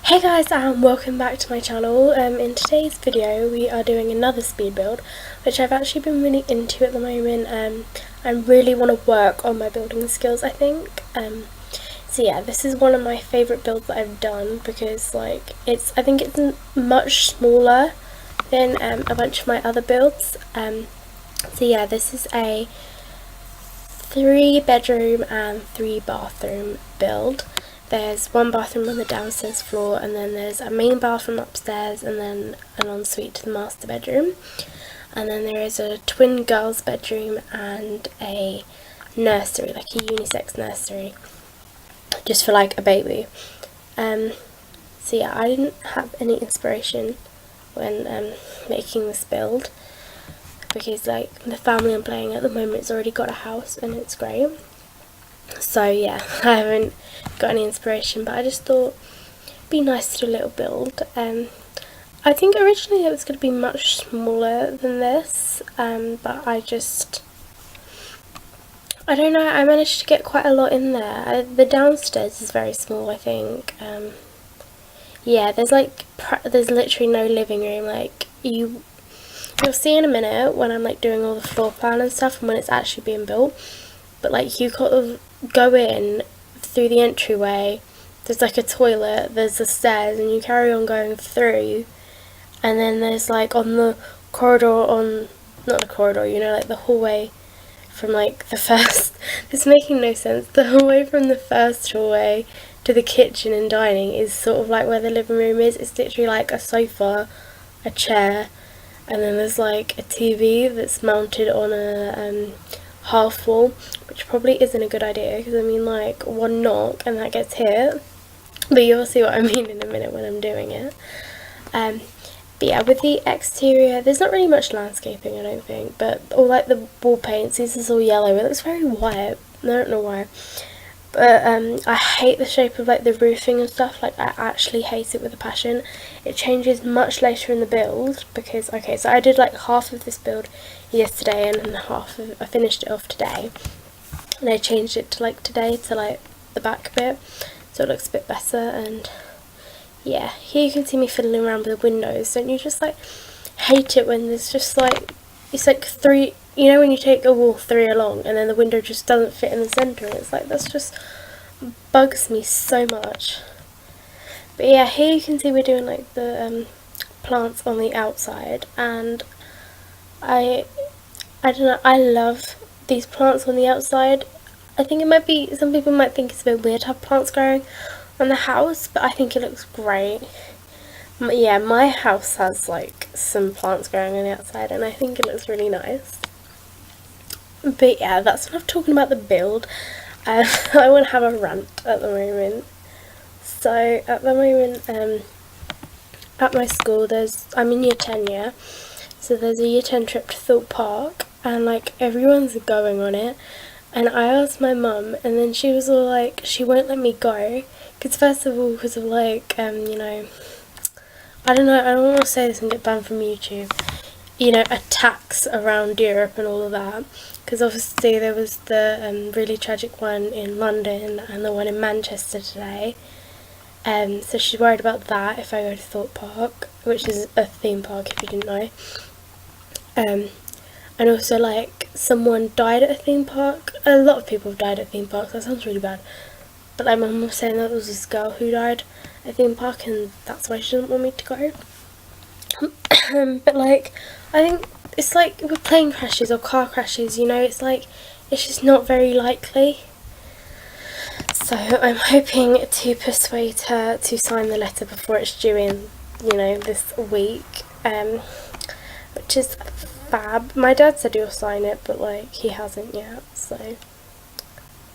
Hey guys, and welcome back to my channel. In today's video we are doing another speed build, which I've actually been really into at the moment. I really want to work on my building skills, I think. So yeah, this is one of my favourite builds that I've done because I think it's much smaller than a bunch of my other builds. So yeah, this is a 3-bedroom and 3-bathroom build. There's one bathroom on the downstairs floor, and then there's a main bathroom upstairs, and then an ensuite to the master bedroom. And then there is a twin girls bedroom and a nursery, like a unisex nursery, just for like a baby. So yeah, I didn't have any inspiration when making this build because like the family I'm playing at the moment has already got a house and it's great. So yeah, I haven't got any inspiration, but I just thought it'd be nice to do a little build. I think originally it was going to be much smaller than this, but I don't know, I managed to get quite a lot in there. The downstairs is very small, I think. Yeah, there's literally no living room. Like you'll see in a minute when I'm like doing all the floor plan and stuff and when it's actually being built. But like you kind of go in through the entryway, there's like a toilet, there's the stairs, and you carry on going through, and then there's like on the corridor, not the corridor, you know, like the hallway from like the first, it's making no sense, the hallway from the first hallway to the kitchen and dining is sort of like where the living room is. It's literally like a sofa, a chair, and then there's like a TV that's mounted on a half wall, which probably isn't a good idea because I mean like one knock and that gets hit, but you'll see what I mean in a minute when I'm doing it. But yeah, with the exterior there's not really much landscaping, I don't think, but all like the wall paints, this is all yellow, it looks very white, I don't know why, but I hate the shape of like the roofing and stuff. Like I actually hate it with a passion. It changes much later in the build because, okay, so I did like half of this build yesterday and then I finished it off today, and I changed it to like today to like the back bit so it looks a bit better. And yeah, here you can see me fiddling around with the windows. Don't you just like hate it when there's just like, it's like three, you know, when you take a wall 3 along and then the window just doesn't fit in the centre, and it's like, that's just bugs me so much. But yeah, here you can see we're doing like the plants on the outside, and I don't know, I love these plants on the outside. I think it might be, some people might think it's a bit weird to have plants growing on the house, but I think it looks great. Yeah, my house has like some plants growing on the outside and I think it looks really nice. But yeah, that's enough talking about the build. I want to have a rant at the moment. So at the moment, at my school, I'm in year 10, yeah, so there's a year 10 trip to Thorpe Park, and like everyone's going on it, and I asked my mum, and then she was all like, she won't let me go, because first of all, because of like, you know, I don't know, I don't want to say this and get banned from YouTube, you know, attacks around Europe and all of that, because obviously there was the really tragic one in London and the one in Manchester today. So she's worried about that if I go to Thorpe Park, which is a theme park if you didn't know. And also like someone died at a theme park. A lot of people have died at theme parks, that sounds really bad. But like my mum was saying that there was this girl who died at a theme park and that's why she doesn't want me to go. But like, I think it's like with plane crashes or car crashes, you know, it's like, it's just not very likely. So I'm hoping to persuade her to sign the letter before it's due in, you know, this week, which is fab. My dad said he'll sign it, but like he hasn't yet, so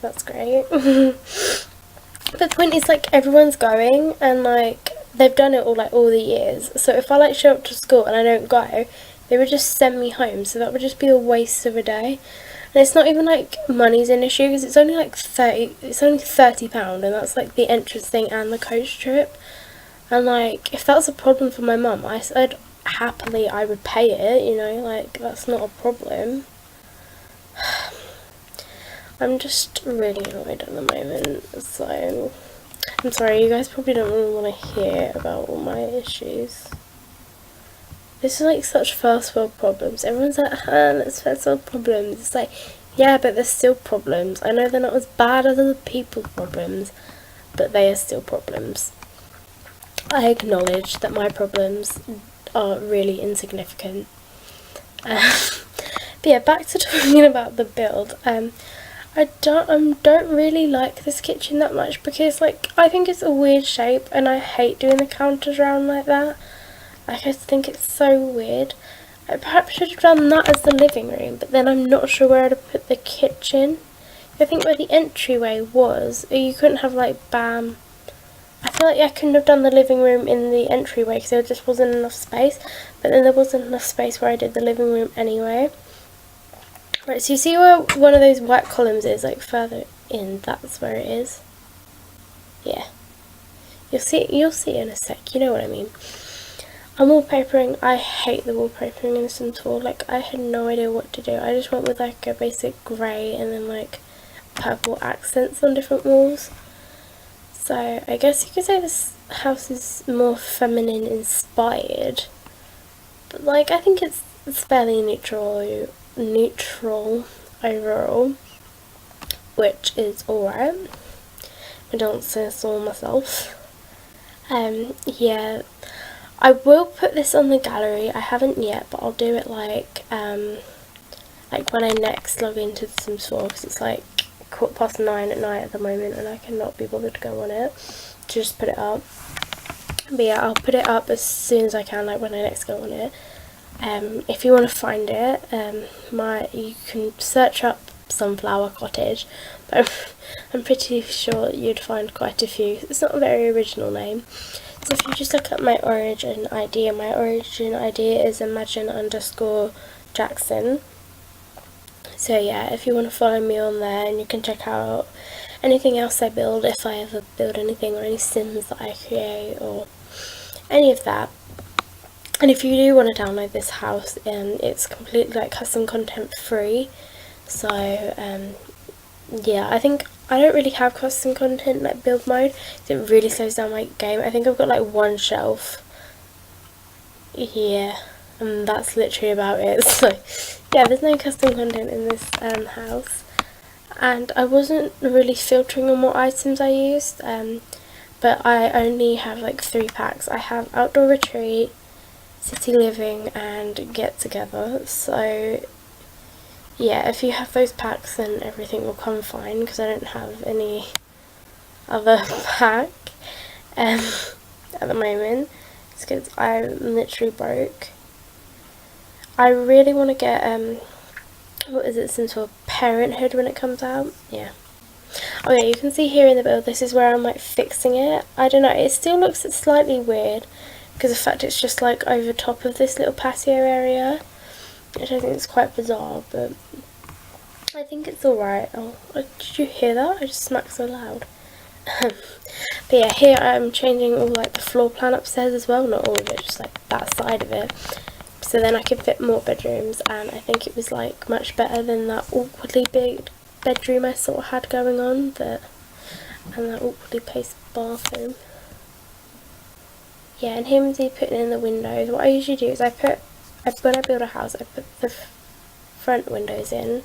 that's great. But the point is like everyone's going and like they've done it all the years, so if I like show up to school and I don't go, they would just send me home, so that would just be a waste of a day. And it's not even like money's an issue because it's only like £30, and that's like the entrance thing and the coach trip. And like if that's a problem for my mum, I said happily I would pay it, you know, like that's not a problem. I'm just really annoyed at the moment, so I'm sorry, you guys probably don't really want to hear about all my issues. This is like such first world problems. Everyone's like, it's first world problems. It's like, yeah, but there's still problems. I know they're not as bad as other people's problems, but they are still problems. I acknowledge that my problems are really insignificant. But yeah, back to talking about the build. I don't really like this kitchen that much because, like, I think it's a weird shape and I hate doing the counters around like that. Like, I think it's so weird. I perhaps should have done that as the living room, but then I'm not sure where to put the kitchen. I think where the entryway was, you couldn't have, like, bam. I feel like I couldn't have done the living room in the entryway because there just wasn't enough space. But then there wasn't enough space where I did the living room anyway. Right, so you see where one of those white columns is, like further in, that's where it is. Yeah. You'll see in a sec, you know what I mean. I'm wallpapering. I hate the wallpapering in this at all. Like, I had no idea what to do. I just went with like a basic grey and then like purple accents on different walls. So I guess you could say this house is more feminine inspired. But like, I think it's fairly neutral overall, which is alright. I don't say so myself. Yeah, I will put this on the gallery. I haven't yet, but I'll do it like when I next log into The Sims 4, because it's like 9:15 at night at the moment and I cannot be bothered to go on it to just put it up. But yeah, I'll put it up as soon as I can, like when I next go on it. If you want to find it, you can search up Sunflower Cottage, but I'm pretty sure you'd find quite a few. It's not a very original name. So if you just look up my origin ID, and my origin ID is imagine_Jackson. So yeah, if you want to follow me on there, and you can check out anything else I build, if I ever build anything, or any Sims that I create, or any of that. And if you do want to download this house, it's completely like custom content free. So yeah, I think I don't really have custom content like build mode, so it really slows down my game. I think I've got like one shelf. Yeah, and that's literally about it. So yeah, there's no custom content in this house. And I wasn't really filtering on what items I used, but I only have like 3 packs. I have Outdoor Retreat, City Living and Get Together. So yeah, if you have those packs then everything will come fine, because I don't have any other pack at the moment. It's because I'm literally broke. I really want to get what is it, Sims 4 Parenthood when it comes out. Yeah. Okay, you can see here in the build, this is where I'm like fixing it. I don't know, it still looks slightly weird because of the fact it's just like over top of this little patio area, which I think is quite bizarre, but I think it's alright. Oh, did you hear that? I just smacked so loud. But yeah, here I'm changing all like the floor plan upstairs as well, not all of it, just like that side of it, so then I could fit more bedrooms, and I think it was like much better than that awkwardly big bedroom I sort of had going on, and that awkwardly placed bathroom. Yeah, and here I'm putting in the windows. What I usually do is when I build a house, I put the front windows in,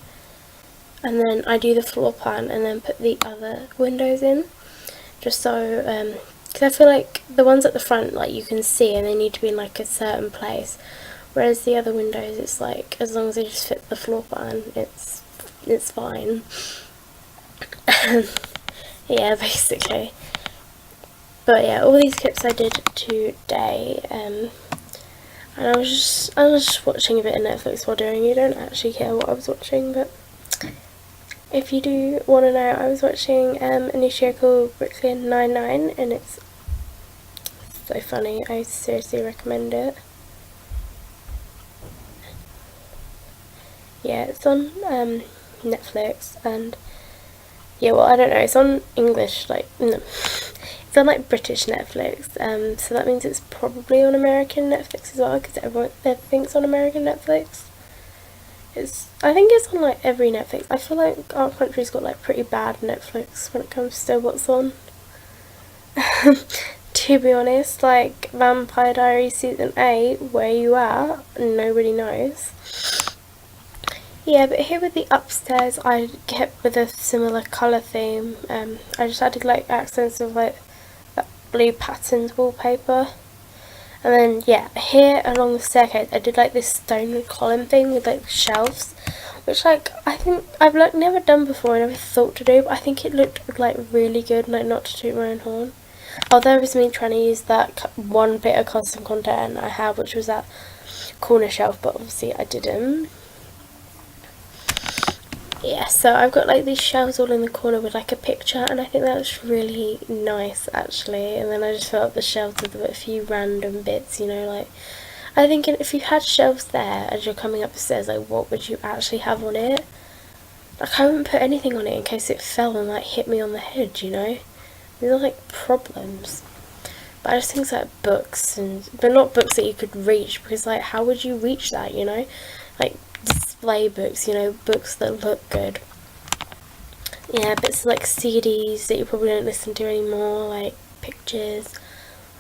and then I do the floor plan and then put the other windows in, just so, because I feel like the ones at the front, like, you can see and they need to be in like a certain place, whereas the other windows, it's like, as long as they just fit the floor plan, it's fine. Yeah, basically. But yeah, all these clips I did today, and I was just watching a bit of Netflix while doing it. You don't actually care what I was watching, but if you do want to know, I was watching a new show called Brooklyn Nine-Nine, and it's so funny. I seriously recommend it. Yeah, it's on Netflix, and yeah, well, I don't know, it's on English, like, no. It's on like British Netflix, so that means it's probably on American Netflix as well, because everything's on American Netflix. I think it's on like every Netflix. I feel like our country's got like pretty bad Netflix when it comes to what's on. To be honest, like Vampire Diaries season 8, where you at? Nobody knows. Yeah, but here with the upstairs, I kept with a similar colour theme. I just added like accents of like that blue patterned wallpaper. And then, yeah, here along the staircase, I did like this stone column thing with like shelves, which like I think I've like never done before. I never thought to do, but I think it looked like really good. Like, not to toot my own horn. Oh, there was me trying to use that one bit of custom content I had, which was that corner shelf, but obviously I didn't. Yeah, so I've got like these shelves all in the corner with like a picture, and I think that was really nice actually. And then I just filled up the shelves with a few random bits, you know, like I think if you had shelves there as you're coming up the stairs, like what would you actually have on it? Like, I wouldn't put anything on it in case it fell and like hit me on the head, you know? These are like problems. But I just think it's like books, but not books that you could reach, because like how would you reach that, you know? Like display books, you know, books that look good. Yeah, bits of like CDs that you probably don't listen to anymore, like pictures,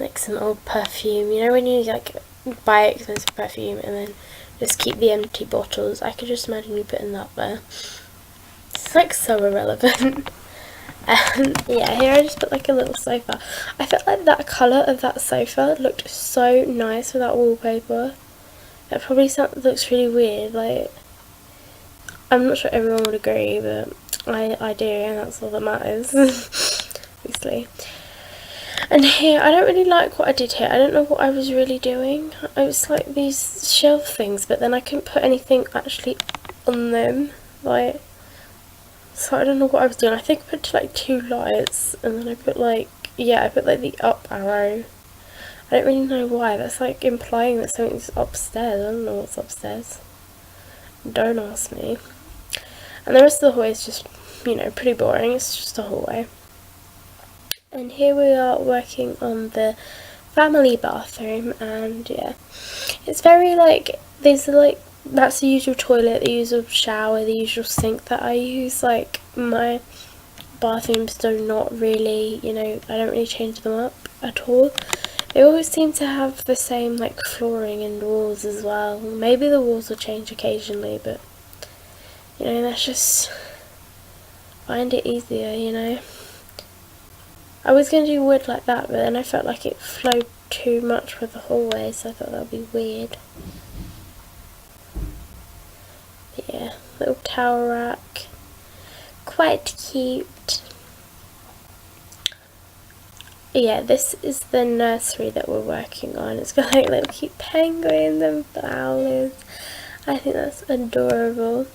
like some old perfume, you know, when you like buy expensive perfume and then just keep the empty bottles. I could just imagine you putting that there. It's like so irrelevant. And yeah, here I just put like a little sofa. I felt like that colour of that sofa looked so nice with that wallpaper. It probably looks really weird, like I'm not sure everyone would agree, but I do, and that's all that matters. Obviously. And here, I don't really like what I did here. I don't know what I was really doing. I was like these shelf things, but then I couldn't put anything actually on them, like, so I don't know what I was doing. I think I put like 2 lights, and then I put like, yeah, I put like the up arrow. I don't really know why. That's like implying that something's upstairs. I don't know what's upstairs. Don't ask me. And the rest of the hallway is just, you know, pretty boring. It's just a hallway. And here we are working on the family bathroom, and yeah, it's very like, these are like, that's the usual toilet, the usual shower, the usual sink that I use. Like, my bathrooms do not really, you know, I don't really change them up at all. They always seem to have the same like flooring and walls as well. Maybe the walls will change occasionally, but you know, that's just, find it easier, you know. I was going to do wood like that, but then I felt like it flowed too much with the hallway, so I thought that would be weird. But yeah, little towel rack. Quite cute. Yeah, this is the nursery that we're working on. It's got like little cute penguins and flowers. I think that's adorable.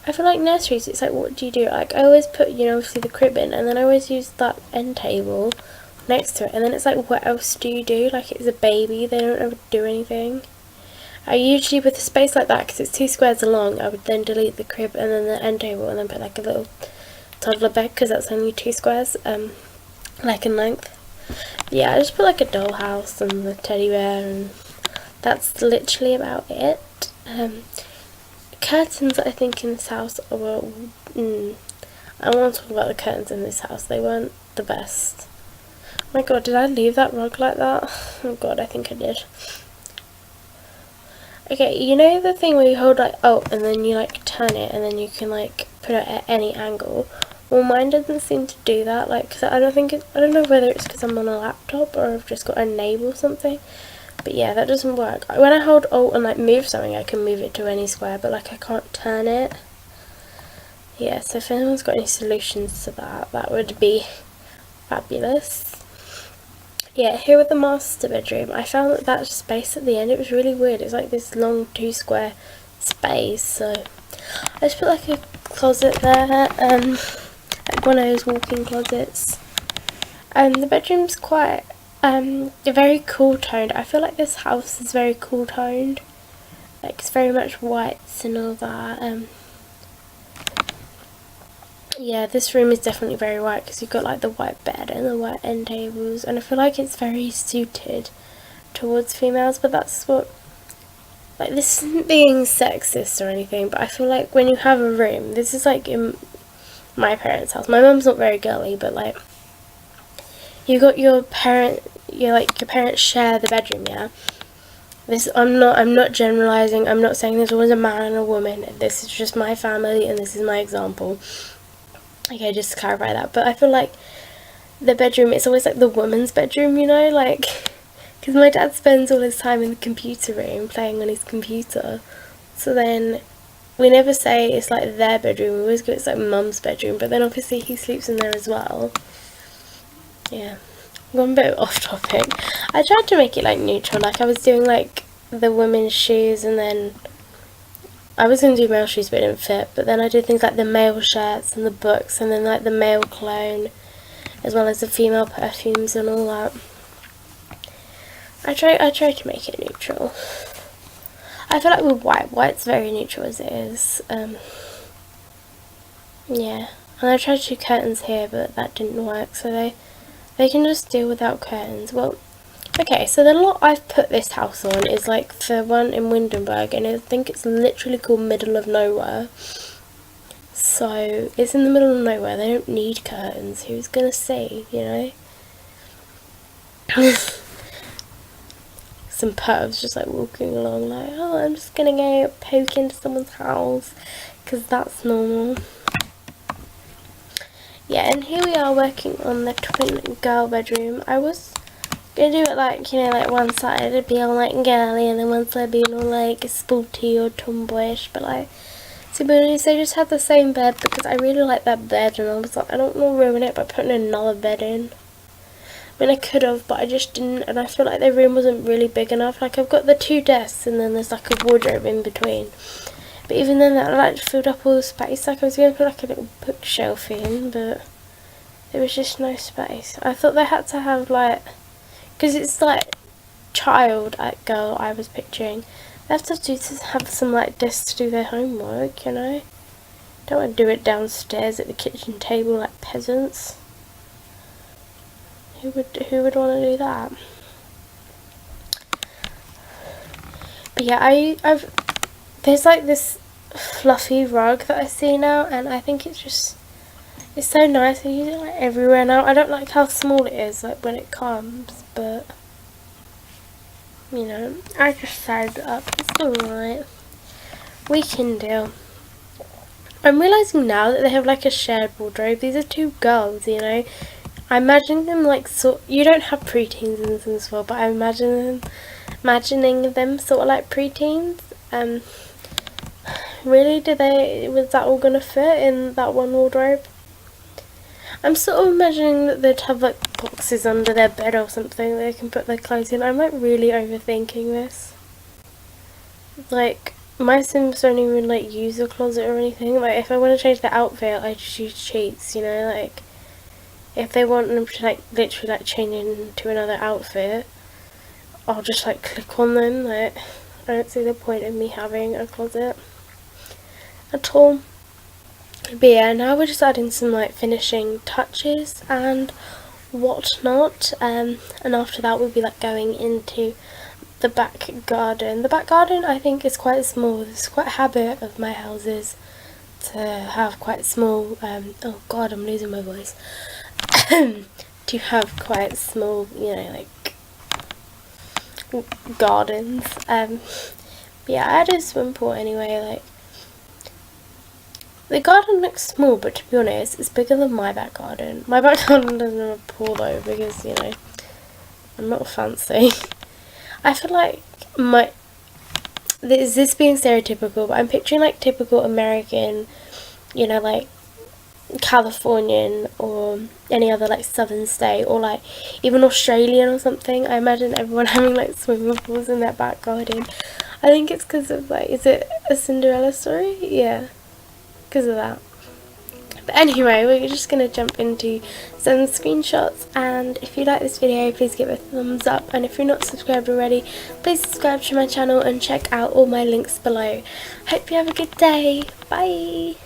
I feel like nurseries, it's like, what do you do? Like, I always put, you know, obviously the crib in, and then I always use that end table next to it, and then it's like, what else do you do? Like, it's a baby, they don't ever do anything. I usually, with a space like that, because it's 2 squares along, I would then delete the crib and then the end table, and then put like a little toddler bed, because that's only 2 squares, like in length. Yeah, I just put like a dollhouse and the teddy bear, and that's literally about it. Curtains, I think, in this house were, I want to talk about the curtains in this house. They weren't the best. Oh my god, did I leave that rug like that? Oh god, I think I did. Okay, you know the thing where you hold like alt and then you like turn it and then you can like put it at any angle? Well, mine doesn't seem to do that, like, cause I don't know whether it's because I'm on a laptop or I've just got a neighbour or something. But yeah, that doesn't work. When I hold alt and like move something, I can move it to any square, but like I can't turn it. Yeah, so if anyone's got any solutions to that, that would be fabulous. Yeah, here with the master bedroom, I found that space at the end, it was really weird. It's like this long 2 square space, so I just put like a closet there, like one of those walk-in closets. The bedroom's quite very cool toned. I feel like this house is very cool toned. Like, it's very much whites and all that. Yeah, this room is definitely very white because you've got like the white bed and the white end tables, and I feel like it's very suited towards females, but that's what, like, this isn't being sexist or anything, but I feel like when you have a room, this is like in my parents' house. My mum's not very girly, but like, you got your parents share the bedroom, yeah. This, I'm not generalizing. I'm not saying there's always a man and a woman. This is just my family, and this is my example. Okay, just to clarify that. But I feel like the bedroom, it's always like the woman's bedroom, you know, like, because my dad spends all his time in the computer room playing on his computer. So then we never say it's like their bedroom. We always go it's like mum's bedroom. But then obviously he sleeps in there as well. Yeah. Gone a bit off topic. I tried to make it like neutral, like I was doing like the women's shoes, and then I was going to do male shoes but it didn't fit, but then I did things like the male shirts and the books, and then like the male cologne as well as the female perfumes and all that. I try to make it neutral. I feel like with white's very neutral as it is. Yeah, and I tried to do curtains here but that didn't work, so they can just deal without curtains. Well, okay, so the lot I've put this house on is like the one in Windenburg, and I think it's literally called Middle of Nowhere. So it's in the middle of nowhere, they don't need curtains, who's gonna see, you know? Some pervs just like walking along like, oh, I'm just gonna go poke into someone's house, because that's normal. Yeah, and here we are working on the twin girl bedroom. I was gonna do it like, you know, like one side it'd be all like girly and then one side being all like sporty or tomboyish, but like, to be honest, I just had the same bed because I really like that bed, and I was like, I don't want to ruin it by putting another bed in. I mean, I could have, but I just didn't, and I feel like the room wasn't really big enough. Like, I've got the 2 desks and then there's like a wardrobe in between. But even then, that like filled up all the space. Like, I was going to put like a little bookshelf in, but there was just no space. I thought they had to have like, because it's like child girl I was picturing, they have to have some like desks to do their homework, you know. Don't want to do it downstairs at the kitchen table like peasants. Who would want to do that? But yeah, there's like this fluffy rug that I see now, and I think it's so nice. I use it like everywhere now. I don't like how small it is, like when it comes, but you know, I just sized it up. It's alright. We can do. I'm realising now that they have like a shared wardrobe. These are 2 girls, you know. I imagine them like you don't have preteens in Sims 4, but I'm imagining them sort of like preteens. Really, was that all gonna fit in that one wardrobe? I'm sort of imagining that they'd have like boxes under their bed or something that they can put their clothes in. I'm like really overthinking this. Like, my Sims don't even like use a closet or anything. Like, if I want to change their outfit, I just use cheats, you know. Like, if they want them to like literally like change into another outfit, I'll just like click on them. Like, I don't see the point in me having a closet at all. But yeah, now we're just adding some like finishing touches and whatnot, and after that we'll be like going into the back garden. The back garden I think is quite small. It's quite a habit of my houses to have quite small, oh god, I'm losing my voice, to have quite small, you know, like gardens. But yeah, I added a swim pool anyway. Like, the garden looks small, but to be honest, it's bigger than my back garden. My back garden doesn't have a pool though, because, you know, I'm not fancy. I feel like this being stereotypical, but I'm picturing like typical American, you know, like Californian or any other like southern state, or like even Australian or something. I imagine everyone having like swimming pools in their back garden. I think it's because of like, is it a Cinderella story? Yeah, because of that. But anyway, we're just going to jump into some screenshots, and if you like this video, please give it a thumbs up, and if you're not subscribed already, please subscribe to my channel and check out all my links below. Hope you have a good day. Bye!